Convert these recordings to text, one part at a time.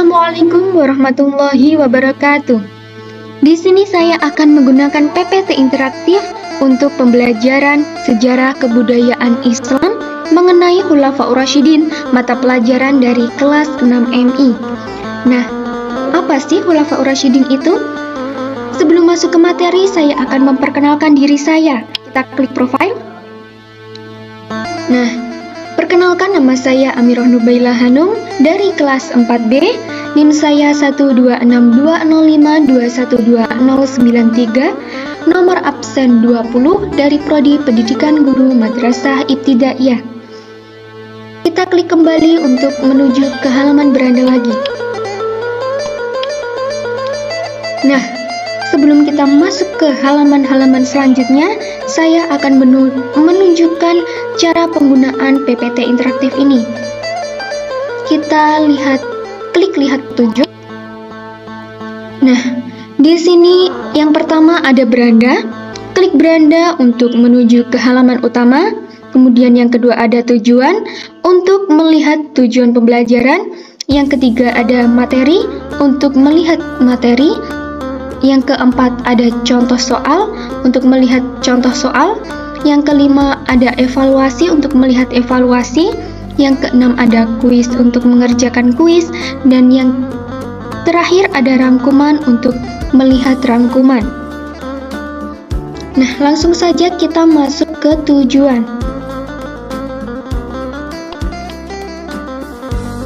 Assalamualaikum warahmatullahi wabarakatuh. Di sini saya akan menggunakan PPT interaktif untuk pembelajaran sejarah kebudayaan Islam mengenai Khulafaur Rasyidin, mata pelajaran dari kelas 6 MI. Nah, apa sih Khulafaur Rasyidin itu? Sebelum masuk ke materi, saya akan memperkenalkan diri saya. Kita klik profile. Nah, perkenalkan, nama saya Amirah Nubailah Hanum dari kelas 4B. NIM saya 12625212093, nomor absen 20 dari Prodi Pendidikan Guru Madrasah Ibtidaiyah. Kita klik kembali untuk menuju ke halaman beranda lagi. Nah, sebelum kita masuk ke halaman-halaman selanjutnya, saya akan menunjukkan cara penggunaan PPT interaktif ini. Kita klik lihat petunjuk. Nah, di sini yang pertama ada beranda. Klik beranda untuk menuju ke halaman utama. Kemudian yang kedua ada tujuan untuk melihat tujuan pembelajaran. Yang ketiga ada materi untuk melihat materi. Yang keempat ada contoh soal untuk melihat contoh soal. Yang kelima ada evaluasi untuk melihat evaluasi. Yang keenam ada kuis untuk mengerjakan kuis. Dan yang terakhir ada rangkuman untuk melihat rangkuman. Nah, langsung saja kita masuk ke tujuan.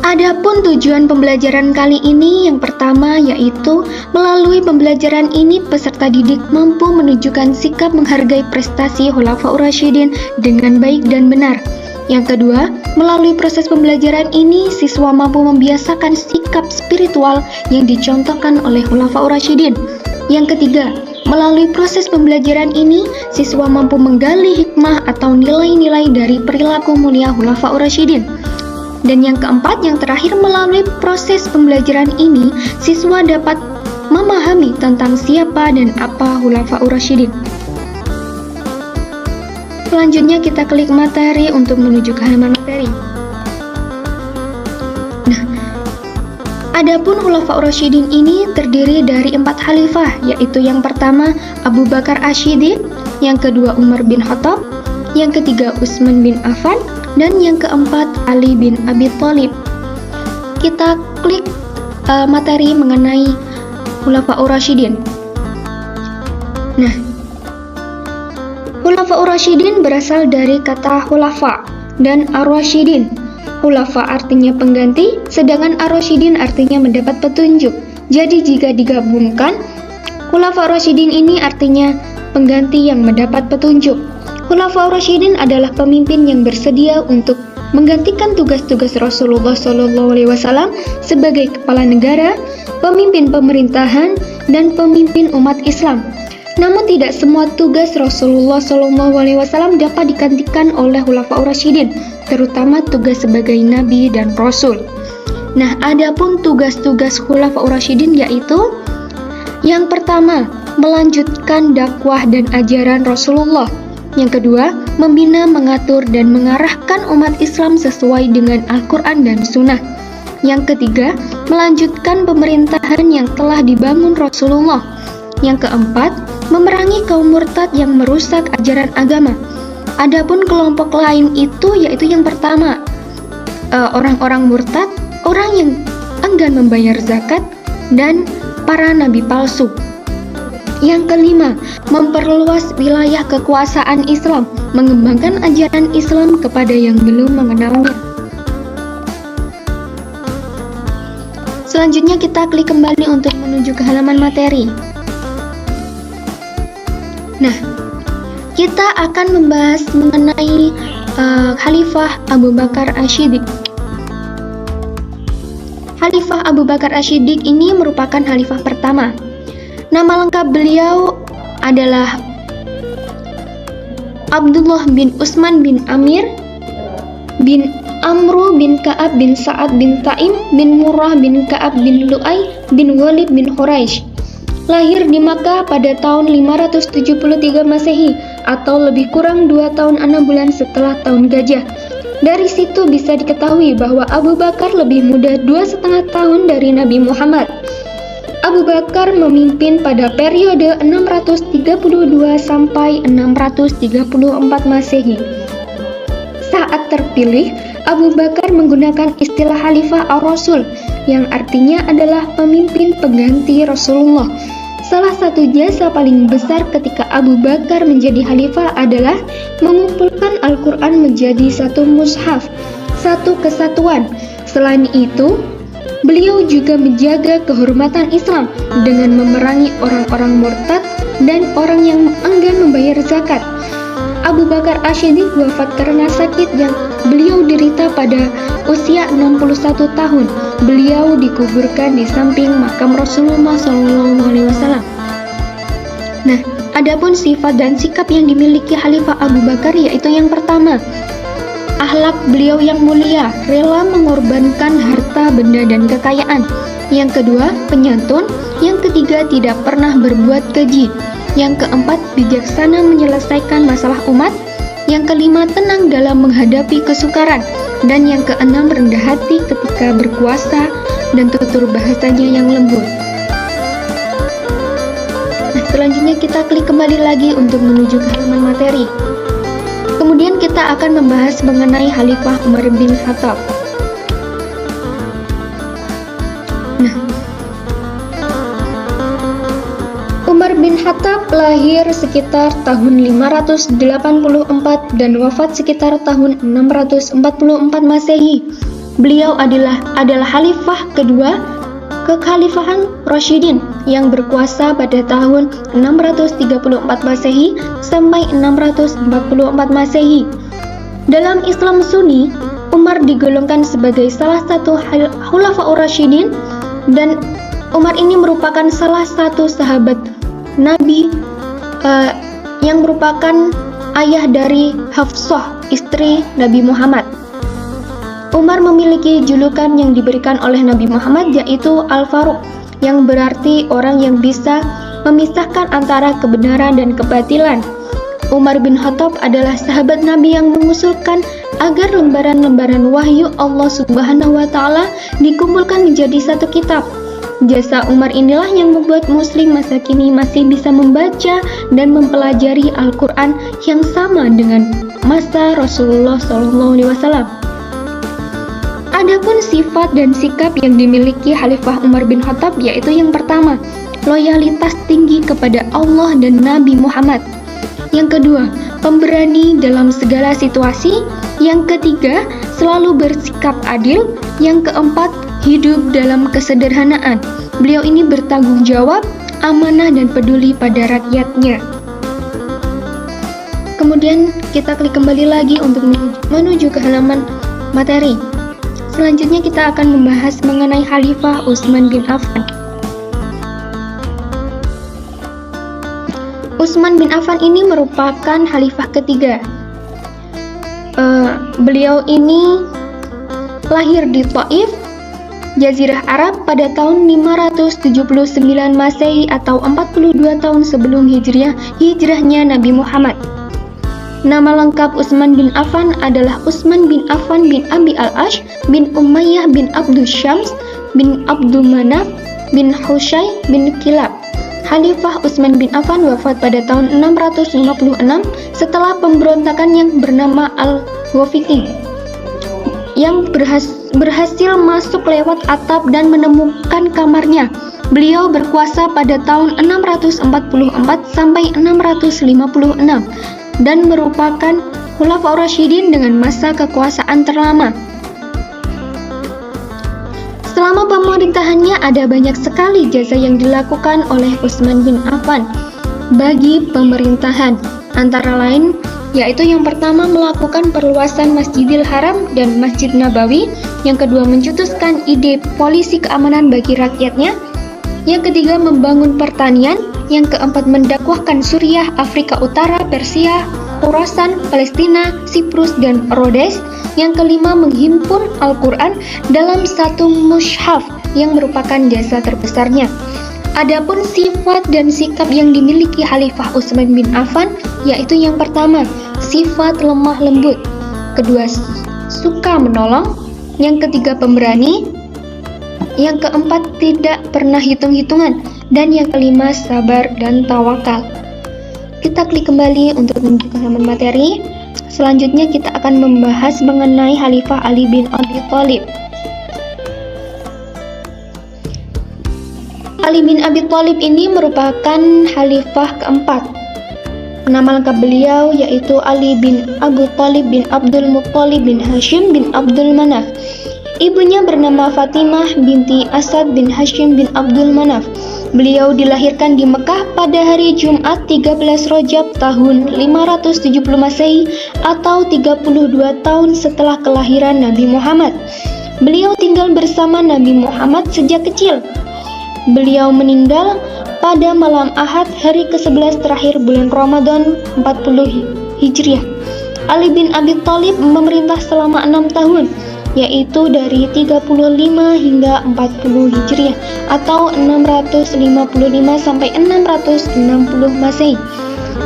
Adapun tujuan pembelajaran kali ini yang pertama yaitu melalui pembelajaran ini peserta didik mampu menunjukkan sikap menghargai prestasi Khulafaur Rasyidin dengan baik dan benar. Yang kedua, melalui proses pembelajaran ini siswa mampu membiasakan sikap spiritual yang dicontohkan oleh Khulafaur Rasyidin. Yang ketiga, melalui proses pembelajaran ini siswa mampu menggali hikmah atau nilai-nilai dari perilaku mulia Khulafaur Rasyidin. Dan yang keempat, yang terakhir, melalui proses pembelajaran ini, siswa dapat memahami tentang siapa dan apa Khulafaur Rasyidin. Selanjutnya kita klik materi untuk menuju ke halaman materi. Nah, adapun Khulafaur Rasyidin ini terdiri dari 4 khalifah, yaitu yang pertama Abu Bakar Asy-Syiddiq, yang kedua Umar bin Khattab, yang ketiga Utsman bin Affan, dan yang keempat Ali bin Abi Thalib. Kita klik materi mengenai Khulafaur Rasyidin. Nah, Khulafaur Rasyidin berasal dari kata khulafa dan ar-rasyidin. Khulafa artinya pengganti, sedangkan ar-rasyidin artinya mendapat petunjuk. Jadi jika digabungkan, Khulafaur Rasyidin ini artinya pengganti yang mendapat petunjuk. Khulafaur Rasyidin adalah pemimpin yang bersedia untuk menggantikan tugas-tugas Rasulullah SAW sebagai kepala negara, pemimpin pemerintahan, dan pemimpin umat Islam. Namun tidak semua tugas Rasulullah SAW dapat digantikan oleh Khulafaur Rasyidin, terutama tugas sebagai nabi dan rasul. Nah, adapun tugas-tugas Khulafaur Rasyidin yaitu yang pertama, melanjutkan dakwah dan ajaran Rasulullah. Yang kedua, membina, mengatur, dan mengarahkan umat Islam sesuai dengan Al-Quran dan Sunnah. Yang ketiga, melanjutkan pemerintahan yang telah dibangun Rasulullah. Yang keempat, memerangi kaum murtad yang merusak ajaran agama. Adapun kelompok lain itu yaitu yang pertama, orang-orang murtad, orang yang enggan membayar zakat, dan para nabi palsu. Yang kelima, memperluas wilayah kekuasaan Islam, mengembangkan ajaran Islam kepada yang belum mengenalnya. Selanjutnya kita klik kembali untuk menuju ke halaman materi. Nah, kita akan membahas mengenai Khalifah Abu Bakar Asy-Syiddiq. Khalifah Abu Bakar Asy-Syiddiq ini merupakan khalifah pertama. Nama lengkap beliau adalah Abdullah bin Utsman bin Amir bin Amru bin Ka'ab bin Sa'ad bin Taim bin Murrah bin Ka'ab bin Lu'ay bin Walid bin Quraisy. Lahir di Makkah pada tahun 573 Masehi atau lebih kurang 2 tahun 6 bulan setelah tahun gajah. Dari situ bisa diketahui bahwa Abu Bakar lebih muda 2,5 tahun dari Nabi Muhammad. Abu Bakar memimpin pada periode 632 sampai 634 Masehi. Saat terpilih, Abu Bakar menggunakan istilah Khalifah Ar-Rasul yang artinya adalah pemimpin pengganti Rasulullah. Salah satu jasa paling besar ketika Abu Bakar menjadi khalifah adalah mengumpulkan Al-Quran menjadi satu mushaf, satu kesatuan. Selain itu, beliau juga menjaga kehormatan Islam dengan memerangi orang-orang murtad dan orang yang enggan membayar zakat. Abu Bakar Asy-Siddiq wafat karena sakit yang beliau derita pada usia 61 tahun. Beliau dikuburkan di samping makam Rasulullah SAW. Nah, adapun sifat dan sikap yang dimiliki Khalifah Abu Bakar yaitu yang pertama, akhlak beliau yang mulia, rela mengorbankan harta, benda, dan kekayaan. Yang kedua, penyantun. Yang ketiga, tidak pernah berbuat keji. Yang keempat, bijaksana menyelesaikan masalah umat. Yang kelima, tenang dalam menghadapi kesukaran. Dan yang keenam, rendah hati ketika berkuasa dan tutur bahasanya yang lembut. Nah, selanjutnya kita klik kembali lagi untuk menuju ke halaman materi. Kemudian kita akan membahas mengenai Khalifah Umar bin Khattab. Nah, Umar bin Khattab lahir sekitar tahun 584 dan wafat sekitar tahun 644 Masehi. Beliau adalah khalifah kedua kekhalifahan Rasyidin yang berkuasa pada tahun 634 Masehi sampai 644 Masehi. Dalam Islam Sunni, Umar digolongkan sebagai salah satu Khulafaur Rasyidin dan Umar ini merupakan salah satu sahabat Nabi yang merupakan ayah dari Hafsah, istri Nabi Muhammad. Umar memiliki julukan yang diberikan oleh Nabi Muhammad yaitu Al-Faruq, yang berarti orang yang bisa memisahkan antara kebenaran dan kebatilan. Umar bin Khattab adalah sahabat Nabi yang mengusulkan agar lembaran-lembaran wahyu Allah Subhanahu wa Ta'ala dikumpulkan menjadi satu kitab. Jasa Umar inilah yang membuat Muslim masa kini masih bisa membaca dan mempelajari Al-Quran yang sama dengan masa Rasulullah SAW. Adapun sifat dan sikap yang dimiliki Khalifah Umar bin Khattab yaitu yang pertama, loyalitas tinggi kepada Allah dan Nabi Muhammad. Yang kedua, pemberani dalam segala situasi. Yang ketiga, selalu bersikap adil. Yang keempat, hidup dalam kesederhanaan. Beliau ini bertanggung jawab, amanah, dan peduli pada rakyatnya. Kemudian kita klik kembali lagi untuk menuju ke halaman materi. Selanjutnya kita akan membahas mengenai Khalifah Utsman bin Affan. Utsman bin Affan ini merupakan khalifah ketiga. Beliau ini lahir di Taif, Jazirah Arab pada tahun 579 Masehi atau 42 tahun sebelum hijrahnya Nabi Muhammad. Nama lengkap Utsman bin Affan adalah Utsman bin Affan bin Abi al-Ash bin Umayyah bin Abdus Syams bin Abdul Manaf bin Husyai bin Kilab. Khalifah Utsman bin Affan wafat pada tahun 656 setelah pemberontakan yang bernama Al-Ghafiqi yang berhasil masuk lewat atap dan menemukan kamarnya. Beliau berkuasa pada tahun 644 sampai 656 dan merupakan Khulafaur Rasyidin dengan masa kekuasaan terlama. Selama pemerintahannya ada banyak sekali jasa yang dilakukan oleh Utsman bin Affan bagi pemerintahan, antara lain yaitu yang pertama melakukan perluasan Masjidil Haram dan Masjid Nabawi, yang kedua mencetuskan ide polisi keamanan bagi rakyatnya, yang ketiga membangun pertanian, yang keempat mendakwahkan Suriah, Afrika Utara, Persia, Khurasan, Palestina, Siprus, dan Rhodes. Yang kelima menghimpun Al-Quran dalam satu mushaf yang merupakan jasa terbesarnya. Adapun sifat dan sikap yang dimiliki Khalifah Utsman bin Affan yaitu yang pertama, sifat lemah lembut. Kedua, suka menolong. Yang ketiga, pemberani. Yang keempat, tidak pernah hitung-hitungan. Dan yang kelima, sabar dan tawakal. Kita klik kembali untuk menuju ke halaman materi. Selanjutnya kita akan membahas mengenai Khalifah Ali bin Abi Thalib. Ali bin Abi Thalib ini merupakan khalifah keempat. Nama lengkap beliau yaitu Ali bin Abu Thalib bin Abdul Muttalib bin Hashim bin Abdul Manaf. Ibunya bernama Fatimah binti Asad bin Hashim bin Abdul Manaf. Beliau dilahirkan di Mekah pada hari Jumat 13 Rajab tahun 570 Masehi atau 32 tahun setelah kelahiran Nabi Muhammad. Beliau tinggal bersama Nabi Muhammad sejak kecil. Beliau meninggal pada malam Ahad hari ke-11 terakhir bulan Ramadan 40 Hijriah. Ali bin Abi Thalib memerintah selama 6 tahun, yaitu dari 35 hingga 40 Hijriah atau 655 sampai 660 Masehi.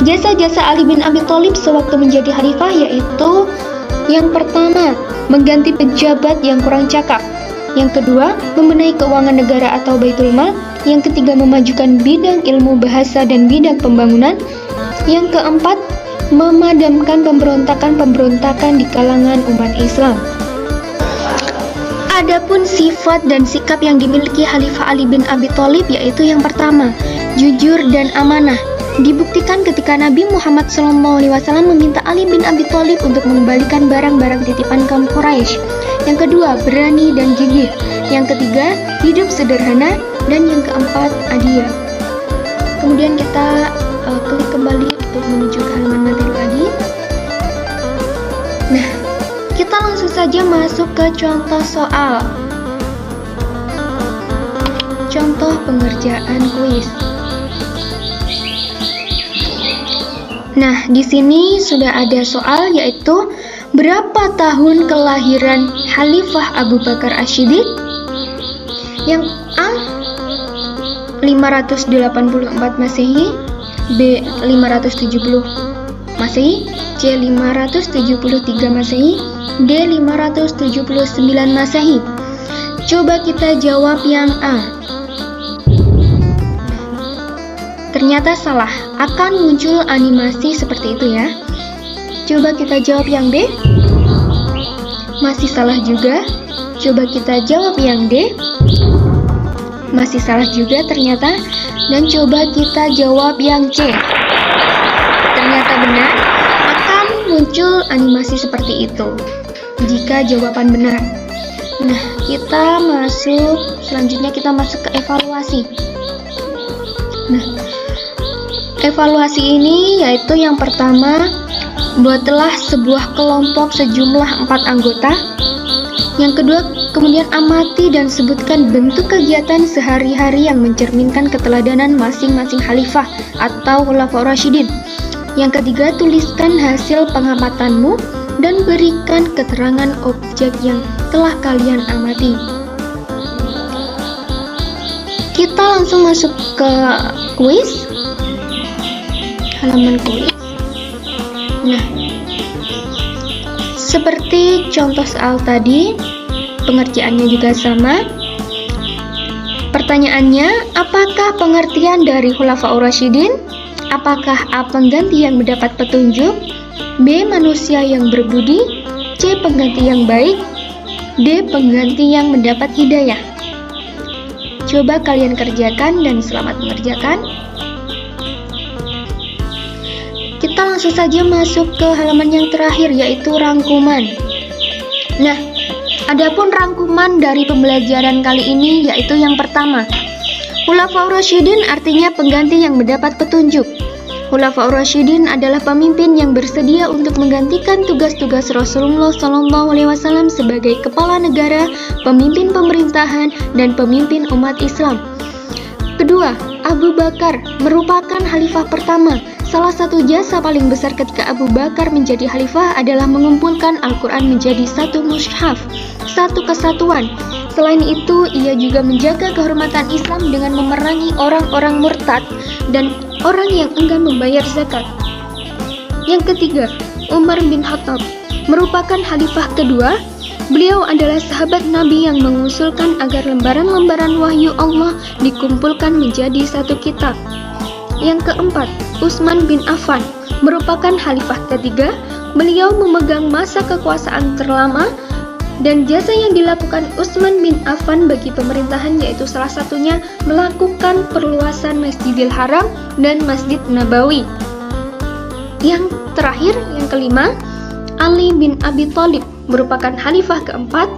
Jasa-jasa Ali bin Abi Thalib sewaktu menjadi khalifah yaitu yang pertama, mengganti pejabat yang kurang cakap. Yang kedua, membenahi keuangan negara atau baitul mal. Yang ketiga, memajukan bidang ilmu bahasa dan bidang pembangunan. Yang keempat, memadamkan pemberontakan di kalangan umat Islam. Adapun sifat dan sikap yang dimiliki Khalifah Ali bin Abi Thalib yaitu yang pertama, jujur dan amanah. Dibuktikan ketika Nabi Muhammad SAW meminta Ali bin Abi Thalib untuk mengembalikan barang-barang titipan kaum Quraisy. Yang kedua, berani dan gigih. Yang ketiga, hidup sederhana. Dan yang keempat, adil. Kemudian kita klik kembali untuk menuju ke halaman materi lagi. Nah, kita langsung saja masuk ke contoh soal. Contoh pengerjaan kuis. Nah, di sini sudah ada soal yaitu berapa tahun kelahiran Khalifah Abu Bakar Asy-Syiddiq? Yang A 584 Masehi, B 570 Masehi, C 573 Masehi, D 579 Masehi. Coba kita jawab yang A. Ternyata salah, akan muncul animasi seperti itu ya. Coba kita jawab yang B. Masih salah juga. Coba kita jawab yang D. Masih salah juga ternyata. Dan coba kita jawab yang C. Ternyata benar, akan muncul animasi seperti itu jika jawaban benar. Nah, selanjutnya kita masuk ke evaluasi. Nah, evaluasi ini yaitu yang pertama, buatlah sebuah kelompok sejumlah 4 anggota. Yang kedua, kemudian amati dan sebutkan bentuk kegiatan sehari-hari yang mencerminkan keteladanan masing-masing khalifah atau khulafaur rasyidin. Yang ketiga, tuliskan hasil pengamatanmu dan berikan keterangan objek yang telah kalian amati. Kita langsung masuk ke kuis. Halaman kuis. Nah, seperti contoh soal tadi, pengerjaannya juga sama. Pertanyaannya, apakah pengertian dari Khulafaur Rasyidin? Apakah A. pengganti yang mendapat petunjuk, B. manusia yang berbudi, C. pengganti yang baik, D. pengganti yang mendapat hidayah? Coba kalian kerjakan dan selamat mengerjakan. Kita langsung saja masuk ke halaman yang terakhir yaitu rangkuman. Nah, adapun rangkuman dari pembelajaran kali ini yaitu yang pertama, Khulafaur Rasyidin artinya pengganti yang mendapat petunjuk. Khulafaur Rasyidin adalah pemimpin yang bersedia untuk menggantikan tugas-tugas Rasulullah SAW sebagai kepala negara, pemimpin pemerintahan, dan pemimpin umat Islam. Kedua, Abu Bakar merupakan khalifah pertama. Salah satu jasa paling besar ketika Abu Bakar menjadi khalifah adalah mengumpulkan Al-Quran menjadi satu mushaf, satu kesatuan. Selain itu, ia juga menjaga kehormatan Islam dengan memerangi orang-orang murtad dan orang yang enggan membayar zakat. Yang ketiga, Umar bin Khattab merupakan khalifah kedua. Beliau adalah sahabat Nabi yang mengusulkan agar lembaran-lembaran wahyu Allah dikumpulkan menjadi satu kitab. Yang keempat, Utsman bin Affan merupakan khalifah ketiga. Beliau memegang masa kekuasaan terlama, dan jasa yang dilakukan Utsman bin Affan bagi pemerintahan yaitu salah satunya melakukan perluasan Masjidil Haram dan Masjid Nabawi. Yang terakhir, yang kelima, Ali bin Abi Thalib merupakan khalifah keempat.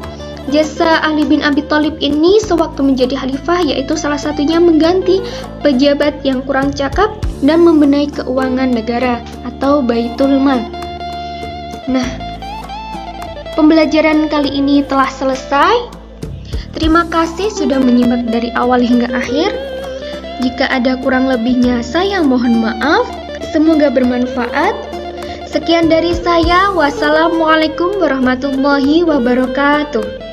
Jasa Ali bin Abi Thalib ini sewaktu menjadi khalifah yaitu salah satunya mengganti pejabat yang kurang cakap dan membenahi keuangan negara atau Baitul Mal. Nah, pembelajaran kali ini telah selesai. Terima kasih sudah menyimak dari awal hingga akhir. Jika ada kurang lebihnya saya mohon maaf. Semoga bermanfaat. Sekian dari saya. Wassalamualaikum warahmatullahi wabarakatuh.